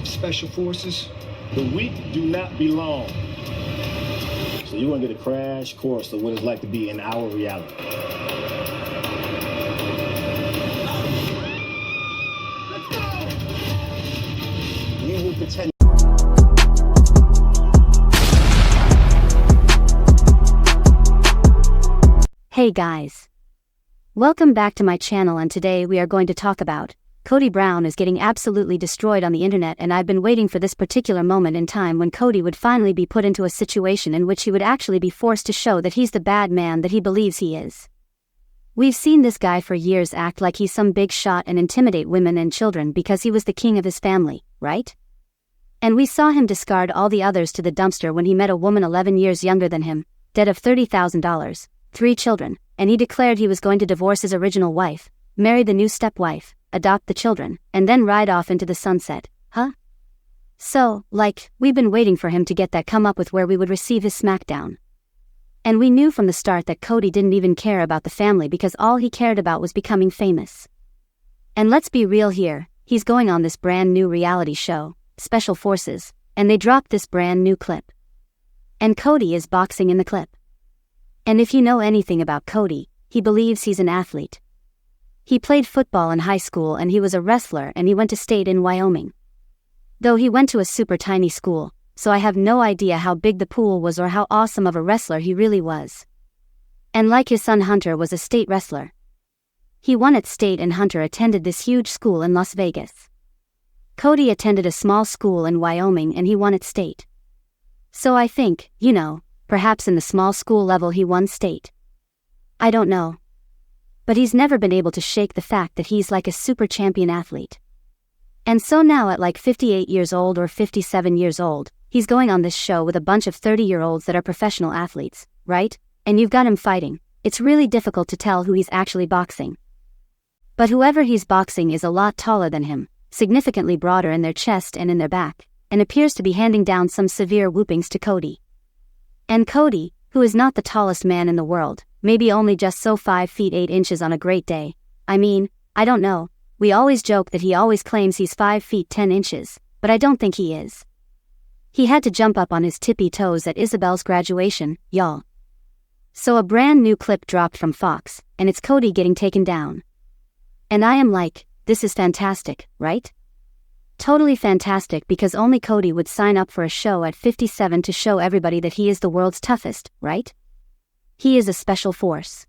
Brown Special Forces. The weak do not belong. So you're gonna get a crash course of what it's like to be in our reality. Let's go! You will pretend. Hey guys. Welcome back to my channel, and today we are going to talk about Kody Brown is getting absolutely destroyed on the internet, and I've been waiting for this particular moment in time when Kody would finally be put into a situation in which he would actually be forced to show that he's the bad man that he believes he is. We've seen this guy for years act like he's some big shot and intimidate women and children because he was the king of his family, right? And we saw him discard all the others to the dumpster when he met a woman 11 years younger than him, dead of $30,000, 3 children, and he declared he was going to divorce his original wife, marry the new stepwife, adopt the children, and then ride off into the sunset, huh? So, we've been waiting for him to get that come up with where we would receive his smackdown. And we knew from the start that Kody didn't even care about the family because all he cared about was becoming famous. And let's be real here, he's going on this brand new reality show, Special Forces, and they dropped this brand new clip. And Kody is boxing in the clip. And if you know anything about Kody, he believes he's an athlete. He played football in high school and he was a wrestler, and he went to state in Wyoming. Though he went to a super tiny school, so I have no idea how big the pool was or how awesome of a wrestler he really was. And like his son Hunter was a state wrestler. He won at state and Hunter attended this huge school in Las Vegas. Kody attended a small school in Wyoming and he won at state. So I think, perhaps in the small school level he won state. I don't know. But he's never been able to shake the fact that he's like a super champion athlete. And so now at 58 years old or 57 years old, he's going on this show with a bunch of 30-year-olds that are professional athletes, right? And you've got him fighting. It's really difficult to tell who he's actually boxing. But whoever he's boxing is a lot taller than him, significantly broader in their chest and in their back, and appears to be handing down some severe whoopings to Kody. And Kody, who is not the tallest man in the world, maybe only just so 5 feet 8 inches on a great day. I mean, I don't know, we always joke that he always claims he's 5 feet 10 inches, but I don't think he is. He had to jump up on his tippy toes at Isabel's graduation, y'all. So a brand new clip dropped from Fox, and it's Kody getting taken down. And I am like, this is fantastic, right? Totally fantastic, because only Kody would sign up for a show at 57 to show everybody that he is the world's toughest, right? He is a special force.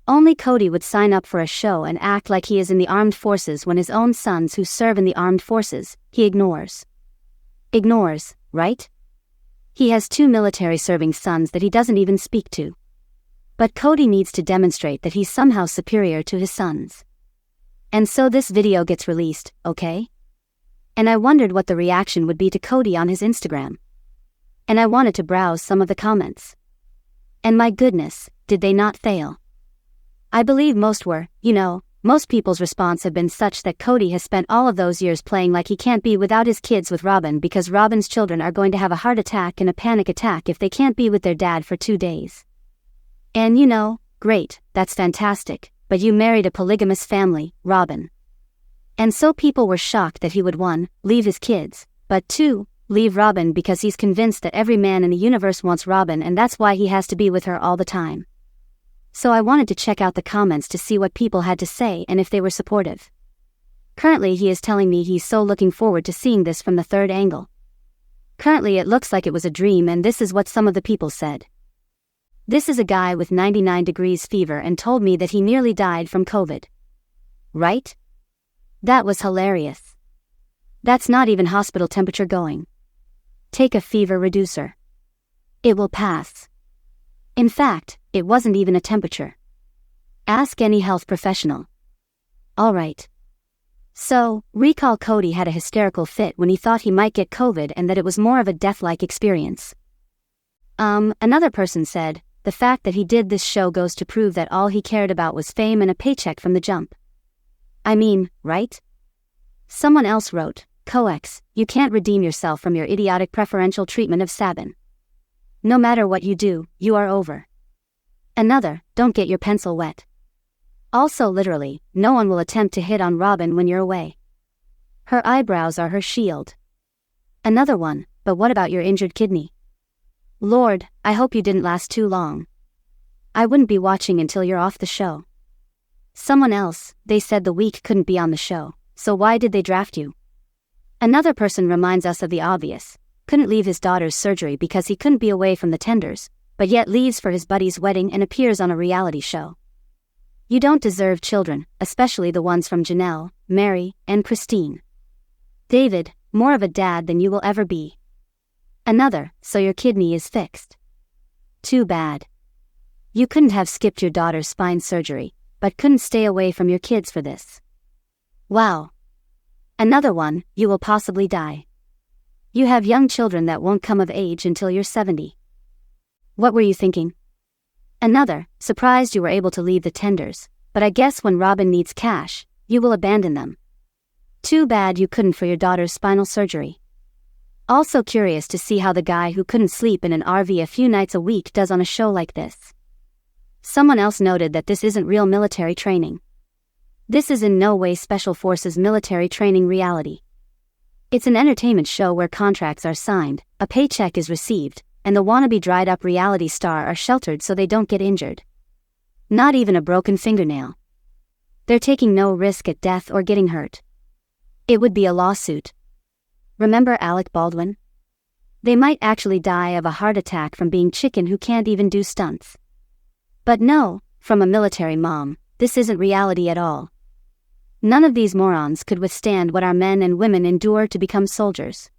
Only Kody would sign up for a show and act like he is in the armed forces when his own sons who serve in the armed forces, he ignores. Ignores, right? He has 2 military-serving sons that he doesn't even speak to. But Kody needs to demonstrate that he's somehow superior to his sons. And so this video gets released, okay? And I wondered what the reaction would be to Kody on his Instagram. And I wanted to browse some of the comments. And my goodness, did they not fail? I believe most were, most people's response have been such that Kody has spent all of those years playing like he can't be without his kids with Robyn because Robyn's children are going to have a heart attack and a panic attack if they can't be with their dad for 2 days. And great, that's fantastic, but you married a polygamous family, Robyn. And so people were shocked that he would 1, leave his kids, but 2, leave Robyn because he's convinced that every man in the universe wants Robyn and that's why he has to be with her all the time. So I wanted to check out the comments to see what people had to say and if they were supportive. Currently he is telling me he's so looking forward to seeing this from the third angle. Currently it looks like it was a dream, and this is what some of the people said. This is a guy with 99 degrees fever and told me that he nearly died from COVID. Right? That was hilarious. That's not even hospital temperature going. Take a fever reducer. It will pass. In fact, it wasn't even a temperature. Ask any health professional. Alright. So, recall Kody had a hysterical fit when he thought he might get COVID and that it was more of a death-like experience. Another person said, the fact that he did this show goes to prove that all he cared about was fame and a paycheck from the jump. I mean, right? Someone else wrote, Coex, you can't redeem yourself from your idiotic preferential treatment of Sabin. No matter what you do, you are over. Another, don't get your pencil wet. Also literally, no one will attempt to hit on Robyn when you're away. Her eyebrows are her shield. Another one, but what about your injured kidney? Lord, I hope you didn't last too long. I wouldn't be watching until you're off the show. Someone else, they said the week couldn't be on the show, so why did they draft you? Another person reminds us of the obvious, couldn't leave his daughter's surgery because he couldn't be away from the tenders, but yet leaves for his buddy's wedding and appears on a reality show. You don't deserve children, especially the ones from Janelle, Meri, and Christine. David, more of a dad than you will ever be. Another, so your kidney is fixed. Too bad. You couldn't have skipped your daughter's spine surgery, but couldn't stay away from your kids for this. Wow. Another one, you will possibly die. You have young children that won't come of age until you're 70. What were you thinking? Another, surprised you were able to leave the tenders, but I guess when Robyn needs cash, you will abandon them. Too bad you couldn't for your daughter's spinal surgery. Also curious to see how the guy who couldn't sleep in an RV a few nights a week does on a show like this. Someone else noted that this isn't real military training. This is in no way Special Forces military training reality. It's an entertainment show where contracts are signed, a paycheck is received, and the wannabe dried-up reality star are sheltered so they don't get injured. Not even a broken fingernail. They're taking no risk at death or getting hurt. It would be a lawsuit. Remember Alec Baldwin? They might actually die of a heart attack from being chicken who can't even do stunts. But no, from a military mom, this isn't reality at all. None of these morons could withstand what our men and women endure to become soldiers.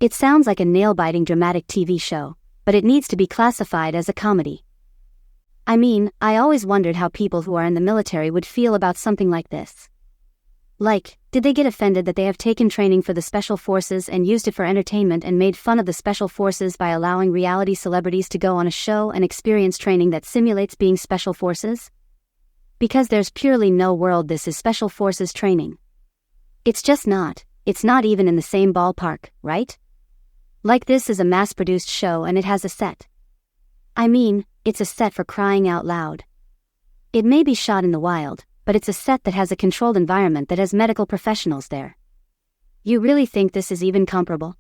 It sounds like a nail-biting dramatic TV show, but it needs to be classified as a comedy. I mean, I always wondered how people who are in the military would feel about something like this. Like, did they get offended that they have taken training for the Special Forces and used it for entertainment and made fun of the Special Forces by allowing reality celebrities to go on a show and experience training that simulates being Special Forces? Because there's purely no world this is Special Forces training. It's just not, it's not even in the same ballpark, right? Like this is a mass-produced show and it has a set. I mean, it's a set for crying out loud. It may be shot in the wild, but it's a set that has a controlled environment that has medical professionals there. You really think this is even comparable?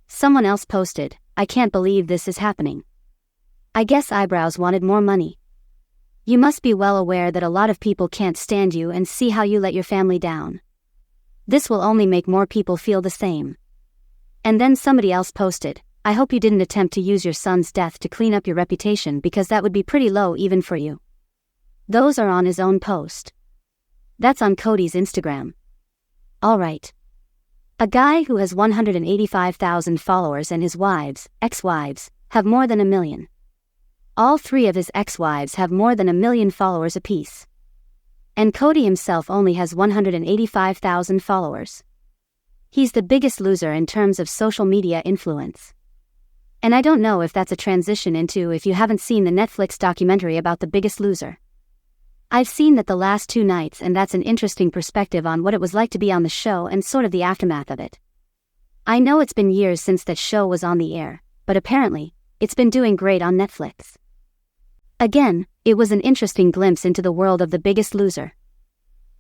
Someone else posted, I can't believe this is happening. I guess Eyebrows wanted more money. You must be well aware that a lot of people can't stand you and see how you let your family down. This will only make more people feel the same. And then somebody else posted, I hope you didn't attempt to use your son's death to clean up your reputation because that would be pretty low even for you. Those are on his own post. That's on Kody's Instagram. Alright. A guy who has 185,000 followers and his wives, ex-wives, have more than 1 million. All 3 of his ex-wives have more than 1 million followers apiece. And Kody himself only has 185,000 followers. He's the biggest loser in terms of social media influence. And I don't know if that's a transition into if you haven't seen the Netflix documentary about The Biggest Loser. I've seen that the last 2 nights and that's an interesting perspective on what it was like to be on the show and sort of the aftermath of it. I know it's been years since that show was on the air, but apparently, it's been doing great on Netflix. Again, it was an interesting glimpse into the world of The Biggest Loser.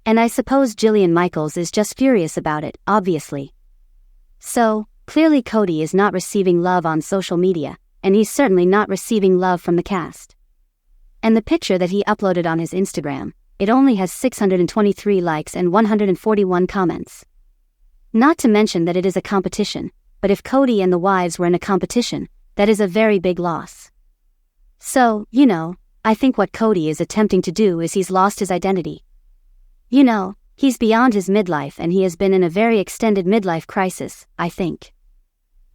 And I suppose Jillian Michaels is just furious about it, obviously. So, clearly Kody is not receiving love on social media, and he's certainly not receiving love from the cast. And the picture that he uploaded on his Instagram, it only has 623 likes and 141 comments. Not to mention that it is a competition, but if Kody and the wives were in a competition, that is a very big loss. So, I think what Kody is attempting to do is he's lost his identity. He's beyond his midlife and he has been in a very extended midlife crisis, I think.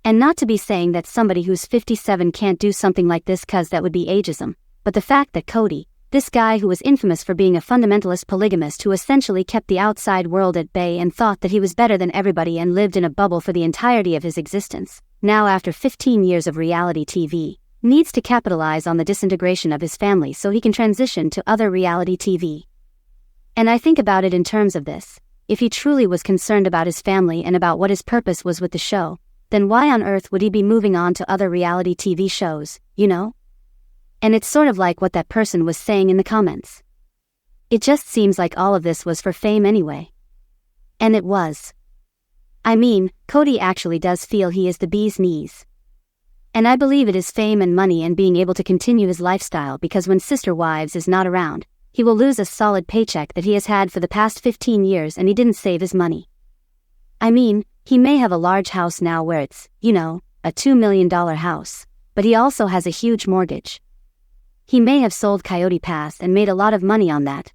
And not to be saying that somebody who's 57 can't do something like this cause that would be ageism, but the fact that Kody, this guy who was infamous for being a fundamentalist polygamist who essentially kept the outside world at bay and thought that he was better than everybody and lived in a bubble for the entirety of his existence, now after 15 years of reality TV, needs to capitalize on the disintegration of his family so he can transition to other reality TV. And I think about it in terms of this, if he truly was concerned about his family and about what his purpose was with the show, then why on earth would he be moving on to other reality TV shows, And it's sort of like what that person was saying in the comments. It just seems like all of this was for fame anyway. And it was. I mean, Kody actually does feel he is the bee's knees. And I believe it is fame and money and being able to continue his lifestyle, because when Sister Wives is not around, he will lose a solid paycheck that he has had for the past 15 years and he didn't save his money. I mean, he may have a large house now where it's, a $2 million house, but he also has a huge mortgage. He may have sold Coyote Pass and made a lot of money on that.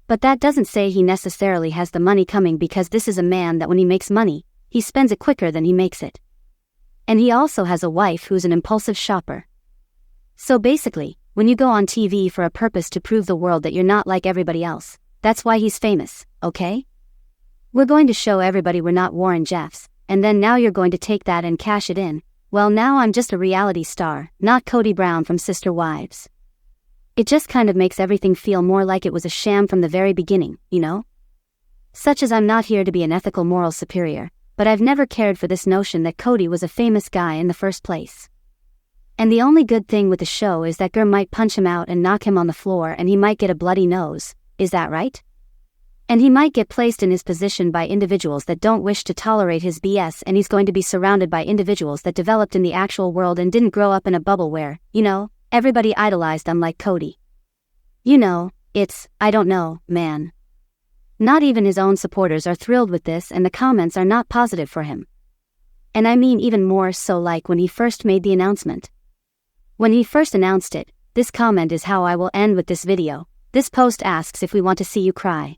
But that doesn't say he necessarily has the money coming, because this is a man that when he makes money, he spends it quicker than he makes it. And he also has a wife who's an impulsive shopper. So basically, when you go on TV for a purpose to prove the world that you're not like everybody else, that's why he's famous, okay? We're going to show everybody we're not Warren Jeffs, and then now you're going to take that and cash it in. Well, now I'm just a reality star, not Kody Brown from Sister Wives. It just kind of makes everything feel more like it was a sham from the very beginning, Such as I'm not here to be an ethical moral superior, but I've never cared for this notion that Kody was a famous guy in the first place. And the only good thing with the show is that Gur might punch him out and knock him on the floor and he might get a bloody nose, is that right? And he might get placed in his position by individuals that don't wish to tolerate his BS, and he's going to be surrounded by individuals that developed in the actual world and didn't grow up in a bubble where, everybody idolized them like Kody. I don't know, man. Not even his own supporters are thrilled with this, and the comments are not positive for him. And I mean even more so like when he first made the announcement. When he first announced it, this comment is how I will end with this video. This post asks if we want to see you cry.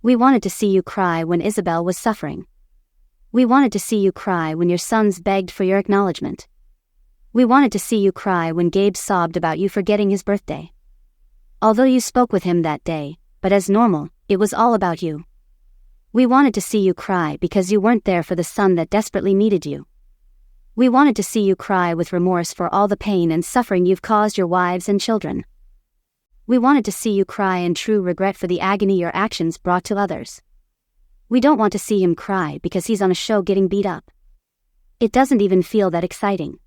We wanted to see you cry when Isabel was suffering. We wanted to see you cry when your sons begged for your acknowledgement. We wanted to see you cry when Gabe sobbed about you forgetting his birthday. Although you spoke with him that day, but as normal, it was all about you. We wanted to see you cry because you weren't there for the son that desperately needed you. We wanted to see you cry with remorse for all the pain and suffering you've caused your wives and children. We wanted to see you cry in true regret for the agony your actions brought to others. We don't want to see him cry because he's on a show getting beat up. It doesn't even feel that exciting.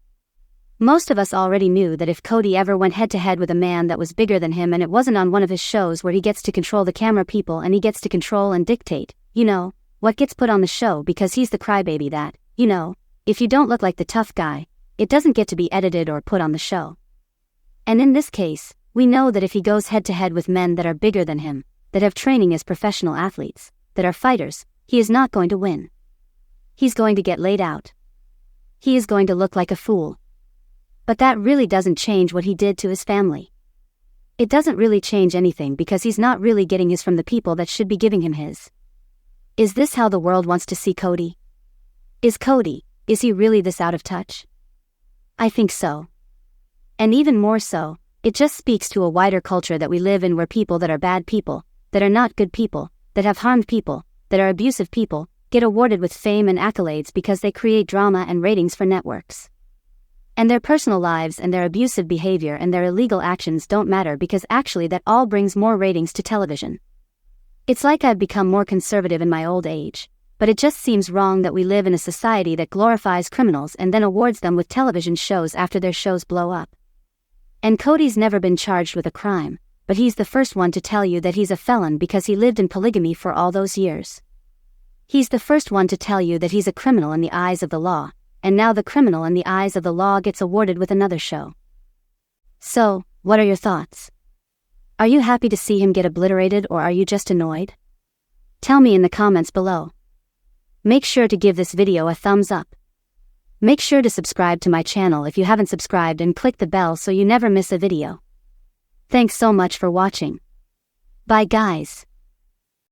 Most of us already knew that if Kody ever went head-to-head with a man that was bigger than him, and it wasn't on one of his shows where he gets to control the camera people and he gets to control and dictate, what gets put on the show, because he's the crybaby that, if you don't look like the tough guy, it doesn't get to be edited or put on the show. And in this case, we know that if he goes head-to-head with men that are bigger than him, that have training as professional athletes, that are fighters, he is not going to win. He's going to get laid out. He is going to look like a fool. But that really doesn't change what he did to his family. It doesn't really change anything, because he's not really getting his from the people that should be giving him his. Is this how the world wants to see Kody? Is he really this out of touch? I think so. And even more so, it just speaks to a wider culture that we live in, where people that are bad people, that are not good people, that have harmed people, that are abusive people, get awarded with fame and accolades because they create drama and ratings for networks. And their personal lives and their abusive behavior and their illegal actions don't matter, because actually that all brings more ratings to television. It's like I've become more conservative in my old age, but it just seems wrong that we live in a society that glorifies criminals and then awards them with television shows after their shows blow up. And Kody's never been charged with a crime, but he's the first one to tell you that he's a felon because he lived in polygamy for all those years. He's the first one to tell you that he's a criminal in the eyes of the law, and now the criminal in the eyes of the law gets awarded with another show. So, what are your thoughts? Are you happy to see him get obliterated, or are you just annoyed? Tell me in the comments below. Make sure to give this video a thumbs up. Make sure to subscribe to my channel if you haven't subscribed, and click the bell so you never miss a video. Thanks so much for watching. Bye guys.